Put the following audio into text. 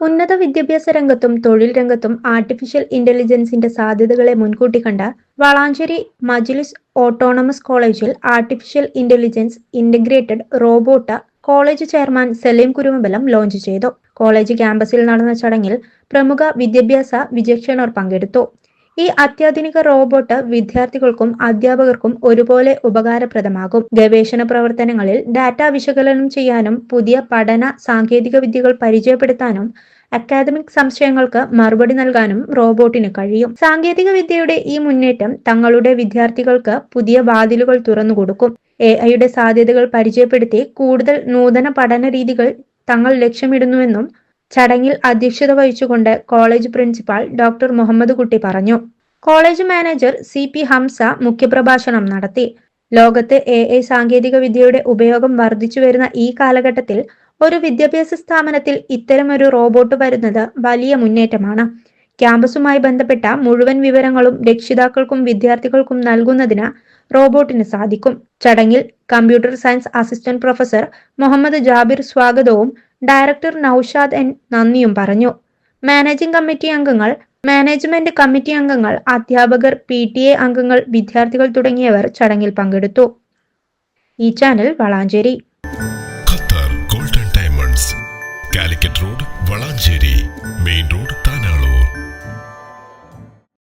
ഉന്നത വിദ്യാഭ്യാസ രംഗത്തും തൊഴിൽ രംഗത്തും ആർട്ടിഫിഷ്യൽ ഇന്റലിജൻസിന്റെ സാധ്യതകളെ മുൻകൂട്ടി കണ്ട വളാഞ്ചേരി മജ്ലിസ് ഓട്ടോണമസ് കോളേജിൽ artificial intelligence integrated robot college chairman Saleem Kurumabalam launch ചെയ്തു. കോളേജ് ക്യാമ്പസിൽ നടന്ന ചടങ്ങിൽ പ്രമുഖ വിദ്യാഭ്യാസ വിചക്ഷണർ പങ്കെടുത്തു. ഈ അത്യാധുനിക റോബോട്ട് വിദ്യാർത്ഥികൾക്കും അധ്യാപകർക്കും ഒരുപോലെ ഉപകാരപ്രദമാകും. ഗവേഷണ പ്രവർത്തനങ്ങളിൽ ഡാറ്റ വിശകലനം ചെയ്യാനും പുതിയ പഠന സാങ്കേതിക വിദ്യകൾ പരിചയപ്പെടുത്താനും അക്കാദമിക് സംശയങ്ങൾക്ക് മറുപടി നൽകാനും റോബോട്ടിന് കഴിയും. സാങ്കേതിക വിദ്യയുടെ ഈ മുന്നേറ്റം തങ്ങളുടെ വിദ്യാർത്ഥികൾക്ക് പുതിയ വാതിലുകൾ തുറന്നുകൊടുക്കും. AI സാധ്യതകൾ പരിചയപ്പെടുത്തി കൂടുതൽ നൂതന പഠന രീതികൾ തങ്ങൾ ലക്ഷ്യമിടുന്നുവെന്നും ചടങ്ങിൽ അധ്യക്ഷത വഹിച്ചുകൊണ്ട് കോളേജ് പ്രിൻസിപ്പാൾ ഡോക്ടർ മുഹമ്മദ് കുട്ടി പറഞ്ഞു. കോളേജ് മാനേജർ CP ഹംസ മുഖ്യപ്രഭാഷണം നടത്തി. ലോകത്ത് AI സാങ്കേതിക വിദ്യയുടെ ഉപയോഗം വർദ്ധിച്ചു വരുന്ന ഈ കാലഘട്ടത്തിൽ ഒരു വിദ്യാഭ്യാസ സ്ഥാപനത്തിൽ ഇത്തരമൊരു റോബോട്ട് വരുന്നത് വലിയ മുന്നേറ്റമാണ്. ക്യാമ്പസുമായി ബന്ധപ്പെട്ട മുഴുവൻ വിവരങ്ങളും രക്ഷിതാക്കൾക്കും വിദ്യാർത്ഥികൾക്കും നൽകുന്നതിന് റോബോട്ടിന് സാധിക്കും. ചടങ്ങിൽ computer science assistant professor Muhammad Jabir സ്വാഗതവും ഡയറക്ടർ നൌഷാദ് N നന്ദിയും പറഞ്ഞു. മാനേജ്മെന്റ് കമ്മിറ്റി അംഗങ്ങൾ, അധ്യാപകർ, PTA അംഗങ്ങൾ, വിദ്യാർത്ഥികൾ തുടങ്ങിയവർ ചടങ്ങിൽ പങ്കെടുത്തു. ഈ ചാനൽ വളാഞ്ചേരി.